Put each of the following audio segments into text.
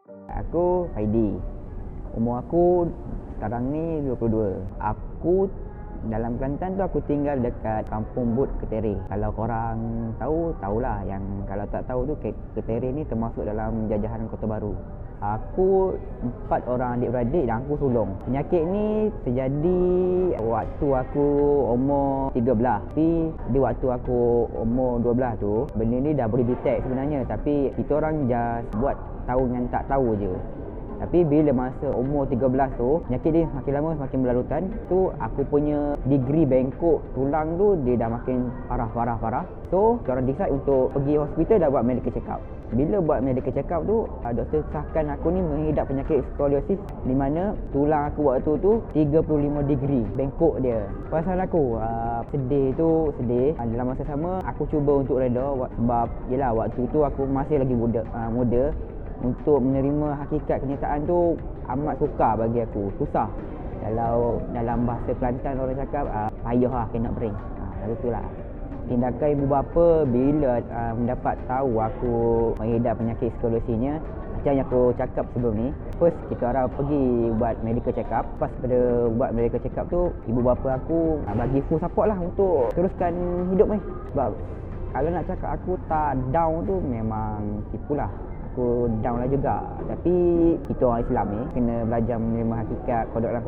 Aku Haidi. Umur aku sekarang ni 22. Aku dalam Kelantan tu aku tinggal dekat Kampung But Ketere. Kalau korang tahu, tahulah. Yang kalau tak tahu tu Ketere ni termasuk dalam jajahan Kota Baru. Aku 4 orang adik-beradik dan aku sulung. Penyakit ni terjadi waktu aku umur 13. Tapi di waktu aku umur 12 tu, benda ni dah boleh detect sebenarnya. Tapi kita orang just buat tahu yang tak tahu je. Tapi bila masa umur 13 tu, penyakit dia makin lama semakin berlarutan. Tu aku punya degree bengkok tulang tu dia dah makin parah. So, kita orang decide untuk pergi hospital dah buat medical check up. Bila buat medical check up tu, doktor sahkan aku ni mengidap penyakit skoliosis, di mana tulang aku waktu tu 35 degree bengkok dia. Perasaan aku sedih. Dalam masa sama aku cuba untuk reda sebab yelah waktu tu aku masih lagi muda. Untuk menerima hakikat kenyataan tu amat sukar bagi aku. Susah. Kalau dalam bahasa Kelantan orang cakap payah lah kena bering. Lalu tu lah tindakan ibu bapa bila mendapat tahu aku mengidap penyakit skoliosis. Macam yang aku cakap sebelum ni, first kita orang pergi buat medical check up. Lepas pada buat medical check up tu, ibu bapa aku bagi full support lah untuk teruskan hidup ni. Sebab kalau nak cakap aku tak down tu memang tipulah. Aku down lah juga. Tapi kita orang Islam ni kena belajar menerima hakikat kodok lah.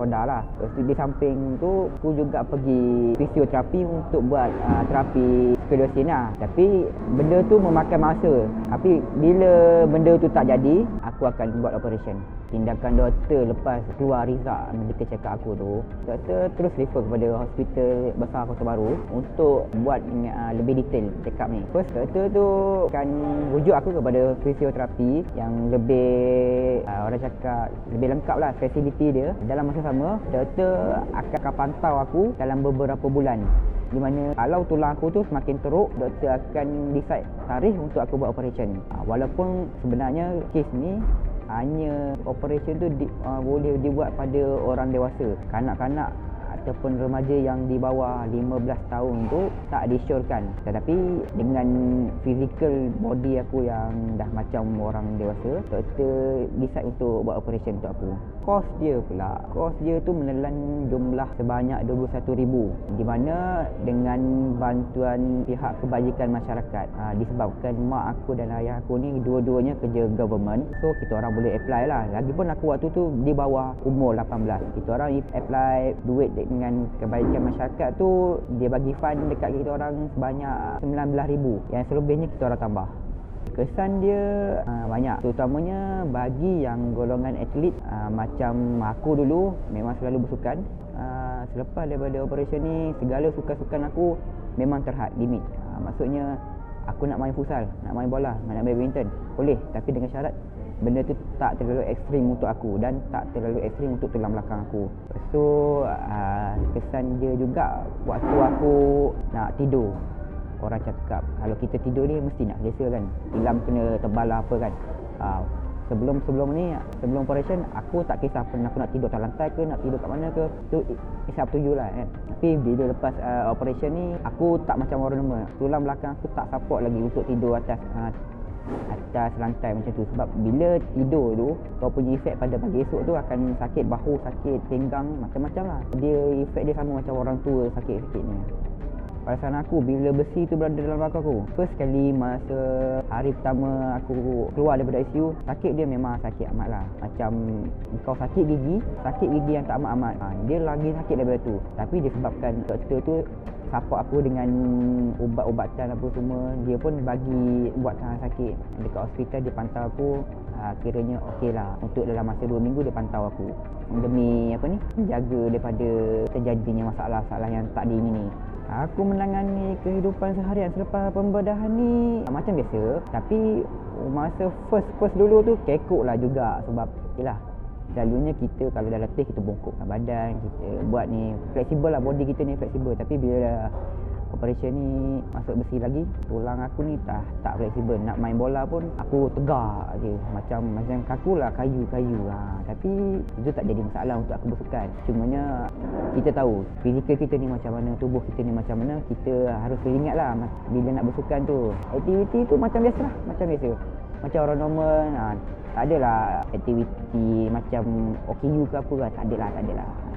Lepas tu di samping tu aku juga pergi fisioterapi untuk buat terapi skoliosis lah. Tapi benda tu memakan masa. Tapi bila benda tu tak jadi, aku akan buat operation. Tindakan doktor lepas keluar result medical check up aku tu, doktor terus refer kepada hospital besar Kota Baru untuk buat lebih detail check up ni. First doktor tu akan rujuk aku kepada fisioterapi yang lebih orang cakap lebih lengkap lah fasiliti dia. Dalam masa sama, doktor akan pantau aku dalam beberapa bulan, di mana kalau tulang aku tu semakin teruk, doktor akan decide tarikh untuk aku buat operation. Walaupun sebenarnya kes ni hanya operation tu boleh dibuat pada orang dewasa. Kanak-kanak ataupun remaja yang di bawah 15 tahun tu tak disyorkan. Tetapi dengan physical body aku yang dah macam orang dewasa, doktor decide untuk buat operation untuk aku. Kos dia tu menelan jumlah sebanyak 21,000, di mana dengan bantuan pihak kebajikan masyarakat, disebabkan mak aku dan ayah aku ni dua-duanya kerja government, so kita orang boleh apply lah. Lagipun aku waktu tu di bawah umur 18. Kita orang apply duit dengan kebajikan masyarakat tu, dia bagi fund dekat kita orang sebanyak 19,000, yang selebihnya kita orang tambah. Kesan dia banyak, terutamanya bagi yang golongan atlet macam aku dulu memang selalu bersukan. Selepas daripada operation ni, segala sukan-sukan aku memang terhad limit. Maksudnya aku nak main futsal, nak main bola, nak main badminton, boleh, tapi dengan syarat benda tu tak terlalu ekstrim untuk aku dan tak terlalu ekstrim untuk tulang belakang aku. So kesan dia juga waktu aku nak tidur. Orang cakap kalau kita tidur ni mesti nak selesa kan, tilam kena tebal lah apa kan. Sebelum operation aku tak kisah pun aku nak tidur atas lantai ke, nak tidur kat mana ke, tu it's up to you lah kan. Tapi bila lepas operation ni, aku tak macam orang normal. Tulang belakang aku tak support lagi untuk tidur atas lantai macam tu. Sebab bila tidur tu, kau punya efek pada pagi esok tu akan sakit bahu, sakit pinggang, macam-macam lah. Efek dia sama macam orang tua sakit-sakit ni. Perasaan aku bila besi tu berada dalam belakang aku, first kali masa hari pertama aku keluar daripada ICU, sakit dia memang sakit amat lah. Macam kau sakit gigi yang tak amat-amat, dia lagi sakit daripada tu. Tapi disebabkan doktor tu support aku dengan ubat-ubatan apa semua, dia pun bagi buat tahan sakit. Dekat hospital dia pantau aku, kiranya okey lah. Untuk dalam masa 2 minggu dia pantau aku demi menjaga daripada terjadinya masalah-masalah yang tak diingini. Aku menangani kehidupan seharian selepas pembedahan ni macam biasa. Tapi masa first dulu tu kekok lah juga. Sebab yelah, selalunya kita kalau dah letih kita bongkokkan badan, kita buat ni fleksibel lah, body kita ni fleksibel. Tapi bila operation ni masuk besi lagi, tulang aku ni tak fleksibel. Nak main bola pun aku tegak je, macam kaku lah, kayu. Tapi itu tak jadi masalah untuk aku bersukan. Cumanya kita tahu fizikal kita ni macam mana, tubuh kita ni macam mana, kita harus teringat lah bila nak bersukan tu. Aktiviti tu macam biasa lah, macam orang normal. Tak adalah aktiviti macam OKU ke apa lah. Tak adalah.